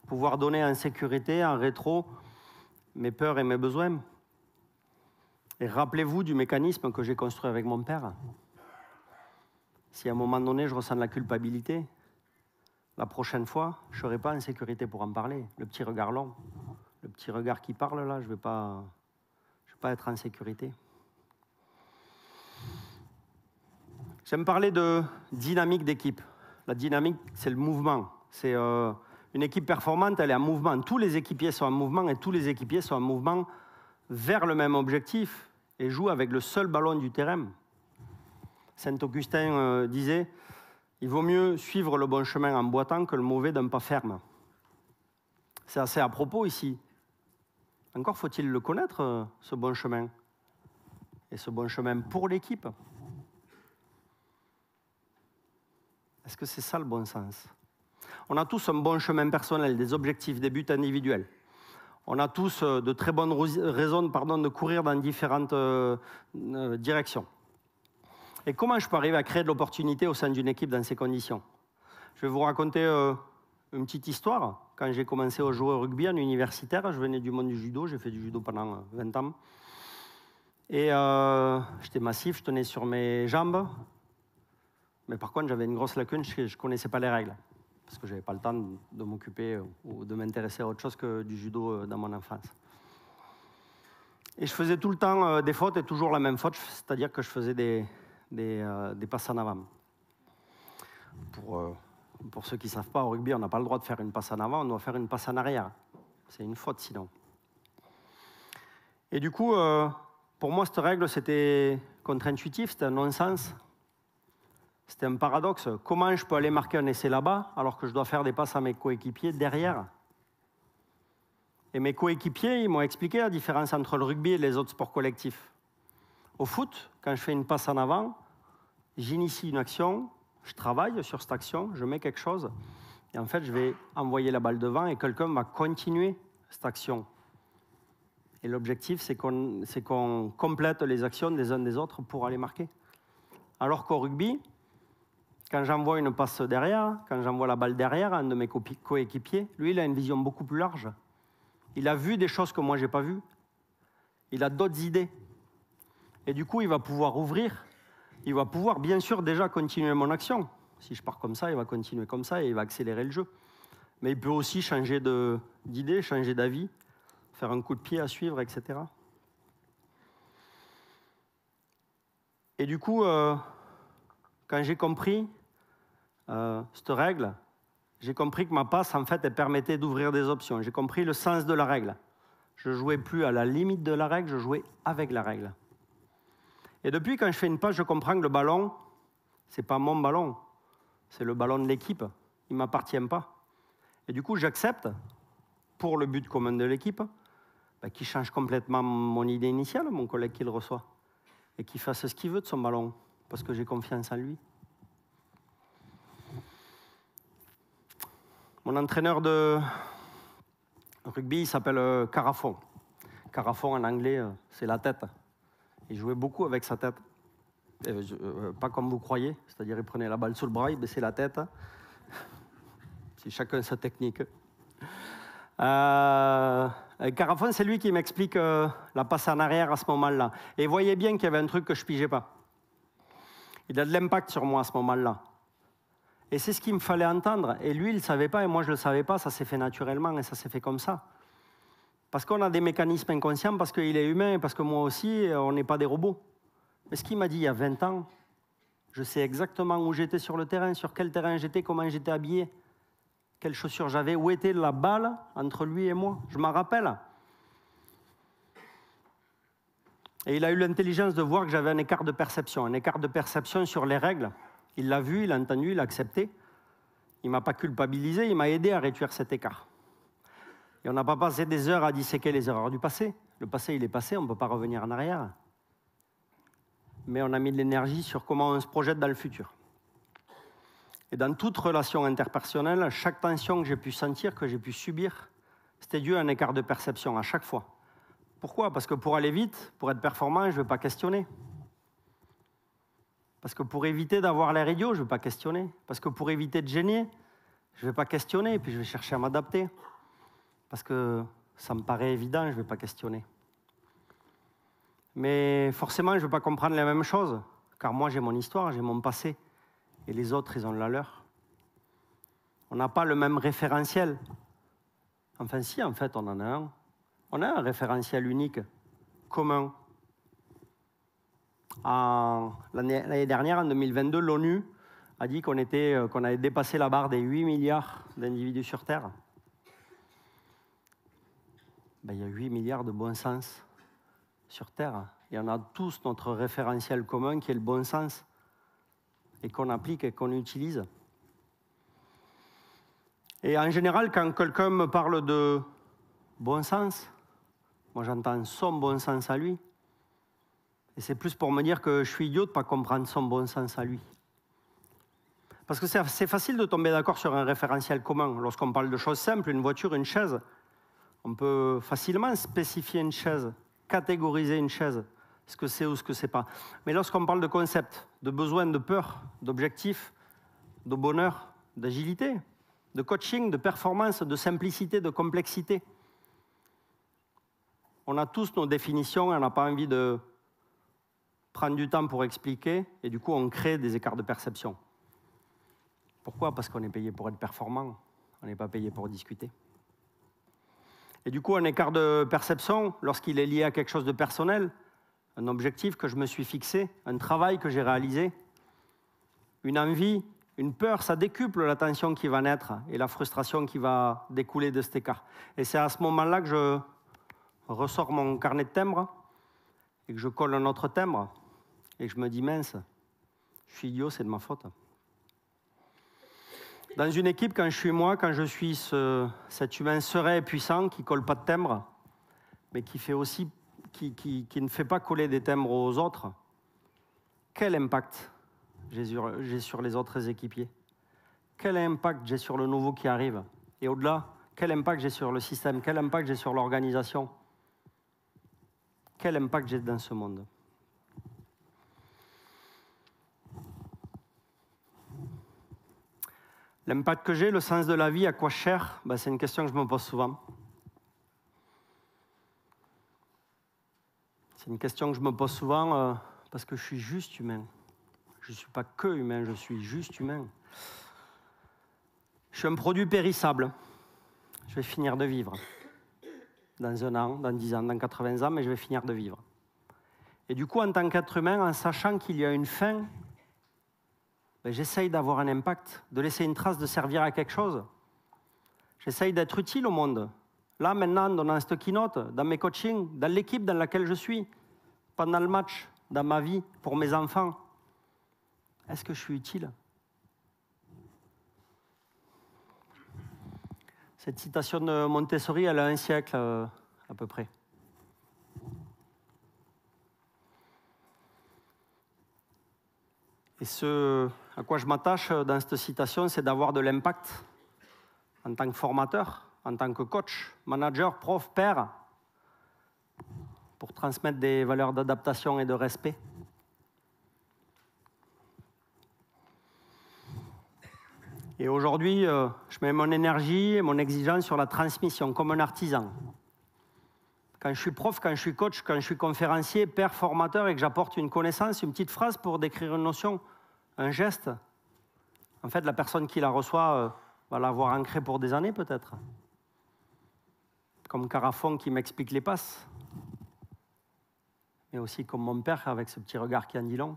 pouvoir donner en sécurité, en rétro, mes peurs et mes besoins. Et rappelez-vous du mécanisme que j'ai construit avec mon père. Si à un moment donné, je ressens de la culpabilité, la prochaine fois, je ne serai pas en sécurité pour en parler. Le petit regard long, le petit regard qui parle là, je ne vais pas être en sécurité. J'aime parler de dynamique d'équipe. La dynamique, c'est le mouvement. C'est une équipe performante, elle est en mouvement. Tous les équipiers sont en mouvement et tous les équipiers sont en mouvement vers le même objectif et jouent avec le seul ballon du terrain. Saint-Augustin disait « Il vaut mieux suivre le bon chemin en boitant que le mauvais d'un pas ferme ». C'est assez à propos ici. Encore faut-il le connaître, ce bon chemin. Et ce bon chemin pour l'équipe. Est-ce que c'est ça le bon sens? On a tous un bon chemin personnel, des objectifs, des buts individuels. On a tous de très bonnes raisons de courir dans différentes directions. Et comment je peux arriver à créer de l'opportunité au sein d'une équipe dans ces conditions? Je vais vous raconter une petite histoire. Quand j'ai commencé à jouer au rugby en universitaire, je venais du monde du judo, j'ai fait du judo pendant 20 ans. Et j'étais massif, je tenais sur mes jambes. Mais par contre, j'avais une grosse lacune, je ne connaissais pas les règles. Parce que je n'avais pas le temps de m'occuper ou de m'intéresser à autre chose que du judo dans mon enfance. Et je faisais tout le temps des fautes et toujours la même faute, c'est-à-dire que je faisais des passes en avant. Pour ceux qui ne savent pas, au rugby, on n'a pas le droit de faire une passe en avant, on doit faire une passe en arrière. C'est une faute sinon. Et du coup, pour moi, cette règle, c'était contre-intuitif, c'était un non-sens. C'était un paradoxe. Comment je peux aller marquer un essai là-bas alors que je dois faire des passes à mes coéquipiers derrière? Et mes coéquipiers, ils m'ont expliqué la différence entre le rugby et les autres sports collectifs. Au foot, quand je fais une passe en avant, j'initie une action, je travaille sur cette action, je mets quelque chose, et en fait, je vais envoyer la balle devant et quelqu'un va continuer cette action. Et l'objectif, c'est qu'on complète les actions des uns des autres pour aller marquer. Alors qu'au rugby, quand j'envoie une passe derrière, quand j'envoie la balle derrière, un de mes coéquipiers, lui, il a une vision beaucoup plus large. Il a vu des choses que moi, je n'ai pas vues. Il a d'autres idées. Et du coup, il va pouvoir ouvrir. Il va pouvoir, bien sûr, déjà continuer mon action. Si je pars comme ça, il va continuer comme ça et il va accélérer le jeu. Mais il peut aussi changer d'idée, changer d'avis, faire un coup de pied à suivre, etc. Et du coup, quand j'ai compris cette règle, j'ai compris que ma passe, en fait, elle permettait d'ouvrir des options. J'ai compris le sens de la règle. Je ne jouais plus à la limite de la règle, je jouais avec la règle. Et depuis, quand je fais une passe, je comprends que le ballon, ce n'est pas mon ballon, c'est le ballon de l'équipe. Il ne m'appartient pas. Et du coup, j'accepte, pour le but commun de l'équipe, qu'il change complètement mon idée initiale, mon collègue qui le reçoit, et qu'il fasse ce qu'il veut de son ballon, parce que j'ai confiance en lui. Mon entraîneur de rugby, il s'appelle Carafon. Carafon, en anglais, c'est la tête. Il jouait beaucoup avec sa tête. Pas comme vous croyez, c'est-à-dire il prenait la balle sous le bras, il baissait la tête. C'est chacun sa technique. Carafon, c'est lui qui m'explique la passe en arrière à ce moment-là. Et voyez bien qu'il y avait un truc que je ne pigeais pas. Il a de l'impact sur moi à ce moment-là. Et c'est ce qu'il me fallait entendre. Et lui, il ne le savait pas, et moi, je ne le savais pas. Ça s'est fait naturellement, et ça s'est fait comme ça. Parce qu'on a des mécanismes inconscients, parce qu'il est humain, et parce que moi aussi, on n'est pas des robots. Mais ce qu'il m'a dit il y a 20 ans, je sais exactement où j'étais sur le terrain, sur quel terrain j'étais, comment j'étais habillé, quelles chaussures j'avais, où était la balle entre lui et moi. Je m'en rappelle. Et il a eu l'intelligence de voir que j'avais un écart de perception sur les règles. Il l'a vu, il l'a entendu, il l'a accepté. Il ne m'a pas culpabilisé, il m'a aidé à réduire cet écart. Et on n'a pas passé des heures à disséquer les erreurs du passé. Le passé, il est passé, on ne peut pas revenir en arrière. Mais on a mis de l'énergie sur comment on se projette dans le futur. Et dans toute relation interpersonnelle, chaque tension que j'ai pu sentir, que j'ai pu subir, c'était dû à un écart de perception à chaque fois. Pourquoi? Parce que pour aller vite, pour être performant, je ne vais pas questionner. Parce que pour éviter d'avoir l'air idiot, je ne vais pas questionner. Parce que pour éviter de gêner, je ne vais pas questionner, et puis je vais chercher à m'adapter. Parce que ça me paraît évident, je ne vais pas questionner. Mais forcément, je ne vais pas comprendre les mêmes choses, car moi, j'ai mon histoire, j'ai mon passé, et les autres, ils ont la leur. On n'a pas le même référentiel. Enfin, si, en fait, on en a un. On a un référentiel unique, commun. L'année dernière, en 2022, l'ONU a dit qu'on avait dépassé la barre des 8 milliards d'individus sur Terre. Il y a 8 milliards de bon sens sur Terre. Et on a tous notre référentiel commun qui est le bon sens et qu'on applique et qu'on utilise. Et en général, quand quelqu'un me parle de bon sens, moi j'entends son bon sens à lui. Et c'est plus pour me dire que je suis idiot de ne pas comprendre son bon sens à lui. Parce que c'est facile de tomber d'accord sur un référentiel commun. Lorsqu'on parle de choses simples, une voiture, une chaise, on peut facilement spécifier une chaise, catégoriser une chaise, ce que c'est ou ce que c'est pas. Mais lorsqu'on parle de concepts, de besoins, de peur, d'objectifs, de bonheur, d'agilité, de coaching, de performance, de simplicité, de complexité, on a tous nos définitions et on n'a pas envie de prendre du temps pour expliquer, et du coup, on crée des écarts de perception. Pourquoi? Parce qu'on est payé pour être performant, on n'est pas payé pour discuter. Et du coup, un écart de perception, lorsqu'il est lié à quelque chose de personnel, un objectif que je me suis fixé, un travail que j'ai réalisé, une envie, une peur, ça décuple la tension qui va naître et la frustration qui va découler de cet écart. Et c'est à ce moment-là que je ressors mon carnet de timbres et que je colle un autre timbre et que je me dis, mince, je suis idiot, c'est de ma faute. Dans une équipe, quand je suis moi, quand je suis cet humain serein et puissant qui ne colle pas de timbre, mais qui ne fait pas coller des timbres aux autres, quel impact j'ai sur les autres équipiers? Quel impact j'ai sur le nouveau qui arrive? Et au-delà, quel impact j'ai sur le système? Quel impact j'ai sur l'organisation? Quel impact j'ai dans ce monde? L'impact que j'ai, le sens de la vie, à quoi je sers, c'est une question que je me pose souvent. C'est une question que je me pose souvent parce que je suis juste humain. Je ne suis pas que humain, je suis juste humain. Je suis un produit périssable. Je vais finir de vivre. Dans 1 an, dans 10 ans, dans 80 ans, mais je vais finir de vivre. Et du coup, en tant qu'être humain, en sachant qu'il y a une fin, ben, j'essaye d'avoir un impact, de laisser une trace, de servir à quelque chose. J'essaye d'être utile au monde. Là, maintenant, dans cette keynote, dans mes coachings, dans l'équipe dans laquelle je suis, pendant le match, dans ma vie, pour mes enfants. Est-ce que je suis utile? Cette citation de Montessori, elle a 1 siècle à peu près. Et ce à quoi je m'attache dans cette citation, c'est d'avoir de l'impact en tant que formateur, en tant que coach, manager, prof, père, pour transmettre des valeurs d'adaptation et de respect. Et aujourd'hui, je mets mon énergie et mon exigence sur la transmission, comme un artisan. Quand je suis prof, quand je suis coach, quand je suis conférencier, père, formateur, et que j'apporte une connaissance, une petite phrase pour décrire une notion, un geste, en fait, la personne qui la reçoit va l'avoir ancrée pour des années, peut-être. Comme Carafon qui m'explique les passes. Mais aussi comme mon père, avec ce petit regard qui en dit long.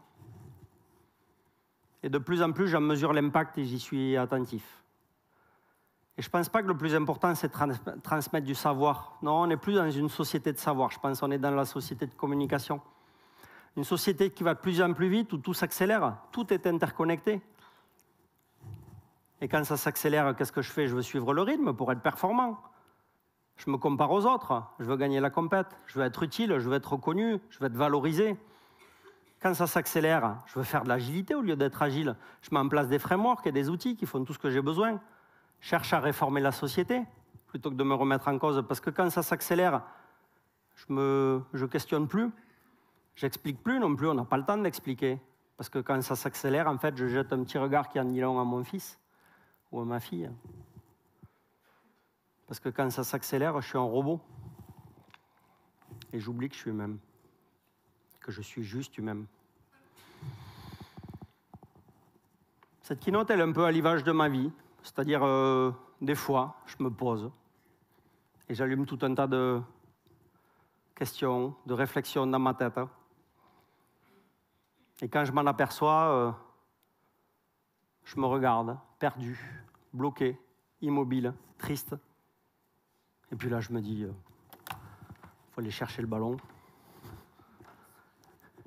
Et de plus en plus, j'en mesure l'impact et j'y suis attentif. Et je ne pense pas que le plus important, c'est de transmettre du savoir. Non, on n'est plus dans une société de savoir. Je pense qu'on est dans la société de communication. Une société qui va de plus en plus vite, où tout s'accélère, tout est interconnecté. Et quand ça s'accélère, qu'est-ce que je fais? Je veux suivre le rythme pour être performant. Je me compare aux autres, je veux gagner la compète, je veux être utile, je veux être reconnu, je veux être valorisé. Quand ça s'accélère, je veux faire de l'agilité au lieu d'être agile. Je mets en place des frameworks et des outils qui font tout ce que j'ai besoin. Je cherche à réformer la société plutôt que de me remettre en cause. Parce que quand ça s'accélère, je questionne plus, j'explique plus non plus, on n'a pas le temps d'expliquer. Parce que quand ça s'accélère, en fait, je jette un petit regard qui en dit long à mon fils ou à ma fille. Parce que quand ça s'accélère, je suis un robot. Et j'oublie que je suis humain. Que je suis juste humain. Cette keynote, elle est un peu à l'image de ma vie. C'est-à-dire, des fois, je me pose et j'allume tout un tas de questions, de réflexions dans ma tête. Et quand je m'en aperçois, je me regarde, perdu, bloqué, immobile, triste. Et puis là, je me dis, il faut aller chercher le ballon.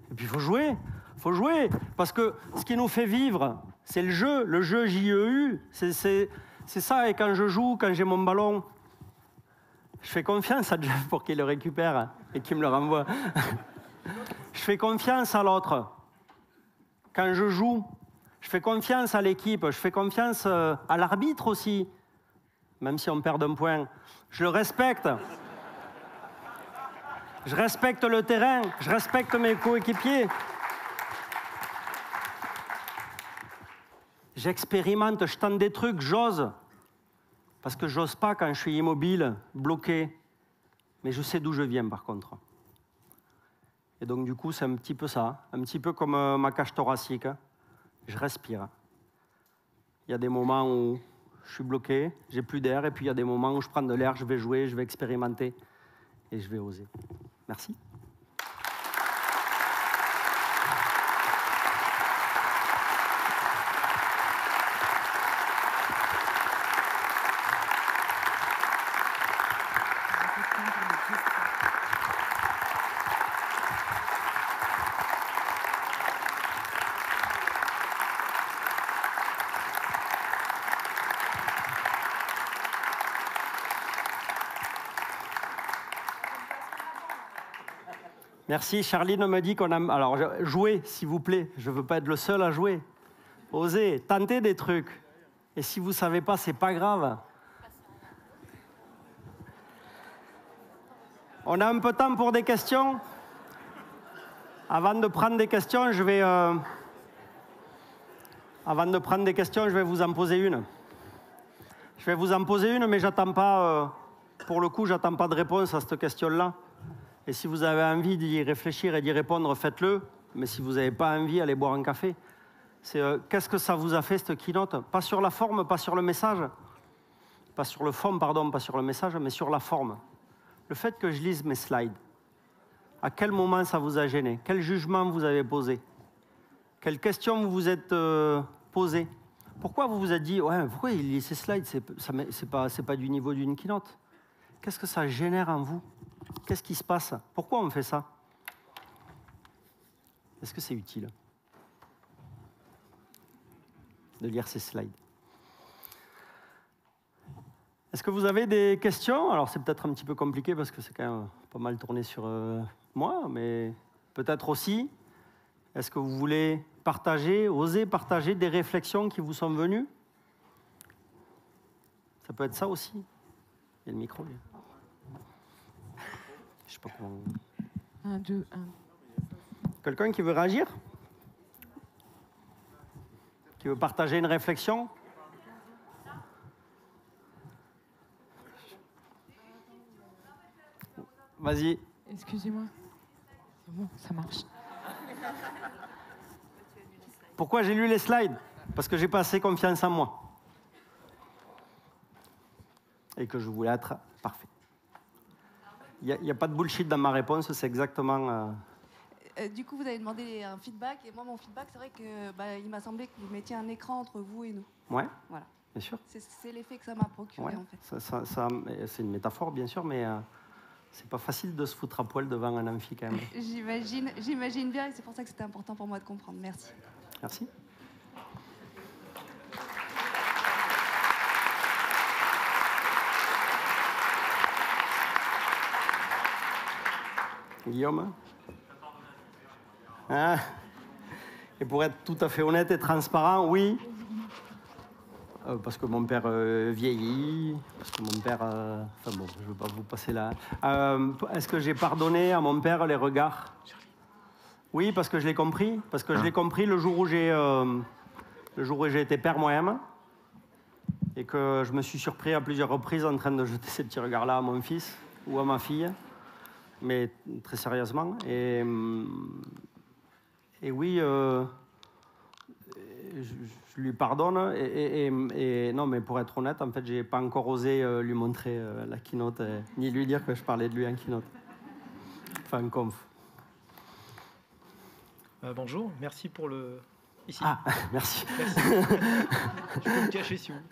Et puis il faut jouer, parce que ce qui nous fait vivre, c'est le jeu J-E-U, c'est ça, et quand je joue, quand j'ai mon ballon, je fais confiance à Jeff pour qu'il le récupère et qu'il me le renvoie. Je fais confiance à l'autre. Quand je joue, je fais confiance à l'équipe, je fais confiance à l'arbitre aussi, même si on perd un point. Je le respecte. Je respecte le terrain, je respecte mes coéquipiers. J'expérimente, je tente des trucs, j'ose. Parce que j'ose pas quand je suis immobile, bloqué. Mais je sais d'où je viens par contre. Et donc du coup, c'est un petit peu ça, un petit peu comme ma cage thoracique. Je respire. Il y a des moments où je suis bloqué, j'ai plus d'air, et puis il y a des moments où je prends de l'air, je vais jouer, je vais expérimenter, et je vais oser. Merci. Merci. Charline me dit qu'on a... Alors, jouez, s'il vous plaît. Je ne veux pas être le seul à jouer. Osez, tentez des trucs. Et si vous ne savez pas, ce n'est pas grave. On a un peu de temps pour des questions. Avant de prendre des questions, je vais vous en poser une. Mais j'attends pas... pour le coup, j'attends pas de réponse à cette question-là. Et si vous avez envie d'y réfléchir et d'y répondre, faites-le. Mais si vous n'avez pas envie, allez boire un café. C'est qu'est-ce que ça vous a fait, cette keynote? Pas sur la forme, pas sur le message. Pas sur le fond, pardon, pas sur le message, mais sur la forme. Le fait que je lise mes slides. À quel moment ça vous a gêné? Quel jugement vous avez posé? Quelles questions vous vous êtes posées? Pourquoi vous vous êtes dit, ouais, pourquoi il lit ces slides? C'est pas du niveau d'une keynote. Qu'est-ce que ça génère en vous? Qu'est-ce qui se passe? Pourquoi on fait ça? Est-ce que c'est utile de lire ces slides? Est-ce que vous avez des questions? Alors c'est peut-être un petit peu compliqué parce que c'est quand même pas mal tourné sur moi, mais peut-être aussi, est-ce que vous voulez partager, oser partager des réflexions qui vous sont venues? Ça peut être ça aussi. Il y a le micro. Je sais pas comment... 1, 2, 1. Quelqu'un qui veut réagir? Qui veut partager une réflexion? Vas-y. Excusez-moi. C'est bon, ça marche. Pourquoi j'ai lu les slides? Parce que j'ai pas assez confiance en moi. Et que je voulais être parfait. Il n'y a pas de bullshit dans ma réponse, c'est exactement... Du coup, vous avez demandé un feedback, et moi, mon feedback, c'est vrai que il m'a semblé que vous mettiez un écran entre vous et nous. Ouais, Voilà. bien sûr. C'est l'effet que ça m'a procuré, Ouais. en fait. C'est une métaphore, bien sûr, mais c'est pas facile de se foutre à poil devant un amphi, quand même. J'imagine bien, et c'est pour ça que c'était important pour moi de comprendre. Merci. Merci. Guillaume? Hein? Et pour être tout à fait honnête et transparent, oui. Parce que mon père vieillit, parce que mon père... Enfin bon, je ne veux pas vous passer là. Est-ce que j'ai pardonné à mon père les regards? Oui, parce que je l'ai compris. Parce que je l'ai compris le jour où j'ai été père moi-même. Et que je me suis surpris à plusieurs reprises en train de jeter ces petits regards-là à mon fils ou à ma fille. Mais très sérieusement. Et oui, je lui pardonne. Et non, mais pour être honnête, en fait, j'ai pas encore osé lui montrer la keynote, ni lui dire que je parlais de lui en keynote. Enfin, en conf. Bonjour, merci pour le... Ici. Ah, merci. Merci. Je peux me cacher si vous voulez.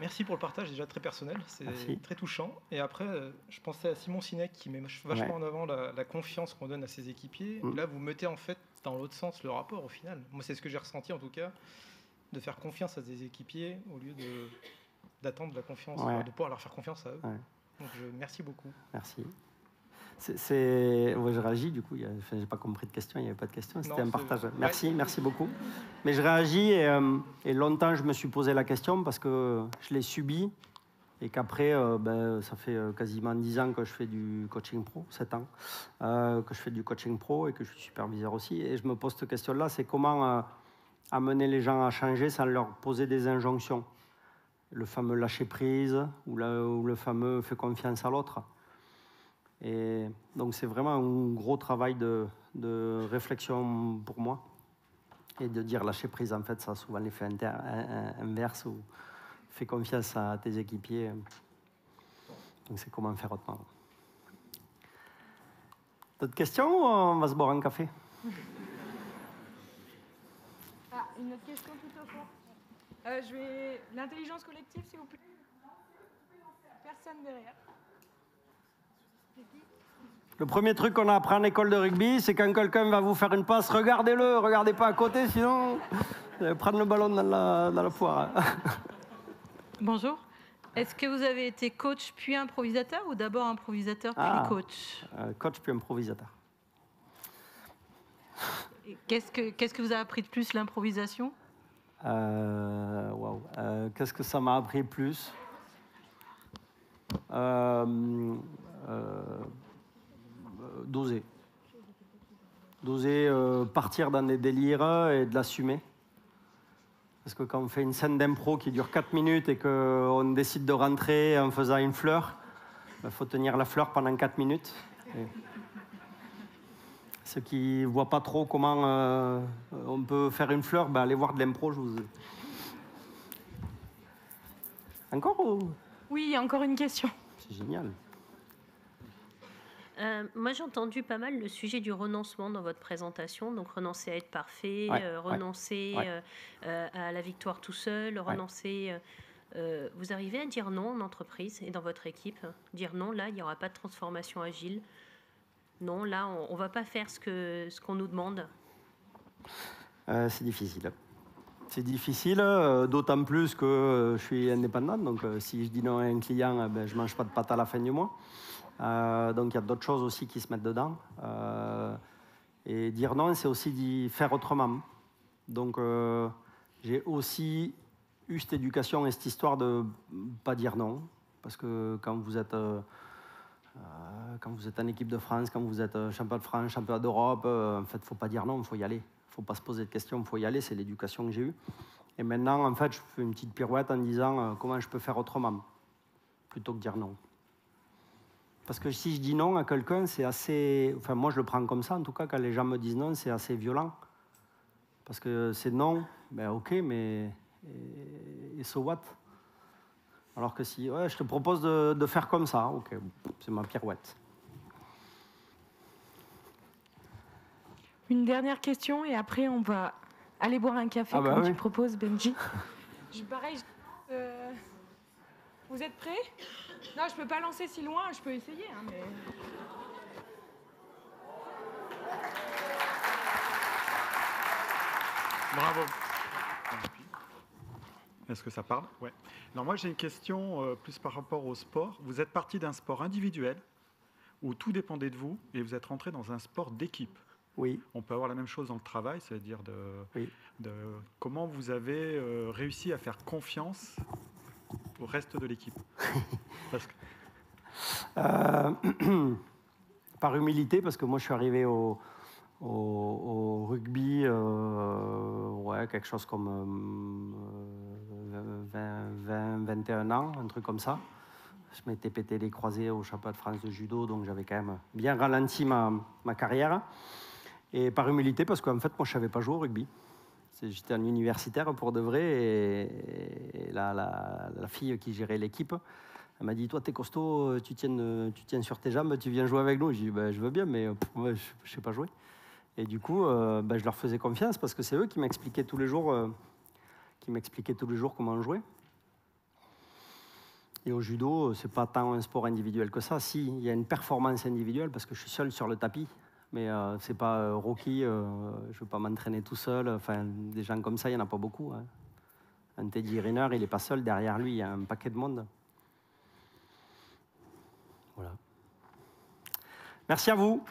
Merci pour le partage, déjà très personnel, c'est très touchant. Et après, je pensais à Simon Sinek qui met vachement en avant la confiance qu'on donne à ses équipiers. Et là, vous mettez en fait dans l'autre sens le rapport au final. Moi, c'est ce que j'ai ressenti en tout cas, de faire confiance à ses équipiers au lieu d'attendre la confiance, de pouvoir leur faire confiance à eux. Ouais. Donc, merci beaucoup. Merci. Ouais, je réagis, du coup, je n'ai pas compris de question, il n'y avait pas de question, c'était un partage. Merci beaucoup. Mais je réagis et longtemps je me suis posé la question parce que je l'ai subi et qu'après, ça fait quasiment 10 ans que je fais du coaching pro, 7 ans, que je fais du coaching pro et que je suis superviseur aussi. Et je me pose cette question-là, c'est comment amener les gens à changer sans leur poser des injonctions. Le fameux lâcher prise ou le fameux fait confiance à l'autre. Et donc c'est vraiment un gros travail de réflexion pour moi. Et de dire lâcher prise, en fait, ça a souvent l'effet inverse ou fais confiance à tes équipiers. Donc c'est comment faire autrement. D'autres questions ou on va se boire un café? Ah, une autre question tout au fond. L'intelligence collective, s'il vous plaît. Personne derrière. Le premier truc qu'on apprend en école de rugby, c'est quand quelqu'un va vous faire une passe, regardez-le, regardez pas à côté, sinon vous allez prendre le ballon dans la poire. Bonjour. Est-ce que vous avez été coach puis improvisateur ou d'abord improvisateur puis coach? Coach puis improvisateur. Qu'est-ce que vous a appris de plus, l'improvisation? Qu'est-ce que ça m'a appris plus? D'oser. D'oser partir dans des délires et de l'assumer. Parce que quand on fait une scène d'impro qui dure 4 minutes et qu'on décide de rentrer en faisant une fleur, il faut tenir la fleur pendant 4 minutes. Ceux qui ne voient pas trop comment on peut faire une fleur, ben allez voir de l'impro. Encore Oui, encore une question. C'est génial. Moi, j'ai entendu pas mal le sujet du renoncement dans votre présentation. Donc, renoncer à être parfait, renoncer à la victoire tout seul, renoncer... vous arrivez à dire non en entreprise et dans votre équipe? Dire non, là, il n'y aura pas de transformation agile. Non, là, on ne va pas faire ce qu'on nous demande. C'est difficile. C'est difficile, d'autant plus que je suis indépendant. Donc, si je dis non à un client, ben, je ne mange pas de pâtes à la fin du mois. Donc, il y a d'autres choses aussi qui se mettent dedans. Et dire non, c'est aussi faire autrement. Donc, j'ai aussi eu cette éducation et cette histoire de ne pas dire non. Parce que quand vous êtes en équipe de France, quand vous êtes champion de France, champion d'Europe, en fait, il ne faut pas dire non, il faut y aller. Il ne faut pas se poser de questions, il faut y aller. C'est l'éducation que j'ai eue. Et maintenant, en fait, je fais une petite pirouette en disant comment je peux faire autrement, plutôt que dire non. Parce que si je dis non à quelqu'un, c'est assez... Enfin, moi, je le prends comme ça, en tout cas, quand les gens me disent non, c'est assez violent. Parce que c'est non, ben ok, mais... Et so what? Alors que si, ouais, je te propose de faire comme ça, ok, c'est ma pirouette. Une dernière question et après on va aller boire un café comme tu proposes, Benji. Pareil, vous êtes prêts? Non, je peux pas lancer si loin, je peux essayer. Hein, mais... Bravo. Est-ce que ça parle? Ouais. Alors moi j'ai une question plus par rapport au sport. Vous êtes parti d'un sport individuel où tout dépendait de vous et vous êtes rentré dans un sport d'équipe. Oui. On peut avoir la même chose dans le travail, c'est-à-dire comment vous avez réussi à faire confiance au reste de l'équipe. Parce que... Par humilité, parce que moi je suis arrivé au rugby, quelque chose comme 21 ans, un truc comme ça. Je m'étais pété les croisés au championnat de France de judo, donc j'avais quand même bien ralenti ma carrière. Et par humilité, parce qu'en fait, moi, je ne savais pas jouer au rugby. J'étais en universitaire pour de vrai, et la fille qui gérait l'équipe, elle m'a dit, toi, t'es costaud, tu tiens sur tes jambes, tu viens jouer avec nous. J'ai dit, je veux bien, mais moi, je ne sais pas jouer. Et du coup, je leur faisais confiance, parce que c'est eux qui m'expliquaient tous les jours comment jouer. Et au judo, c'est pas tant un sport individuel que ça. Si, il y a une performance individuelle, parce que je suis seul sur le tapis. Mais c'est pas Rocky, je ne veux pas m'entraîner tout seul. Enfin, des gens comme ça, il n'y en a pas beaucoup. Hein. Un Teddy Riner, il n'est pas seul. Derrière lui, il y a un paquet de monde. Voilà. Merci à vous.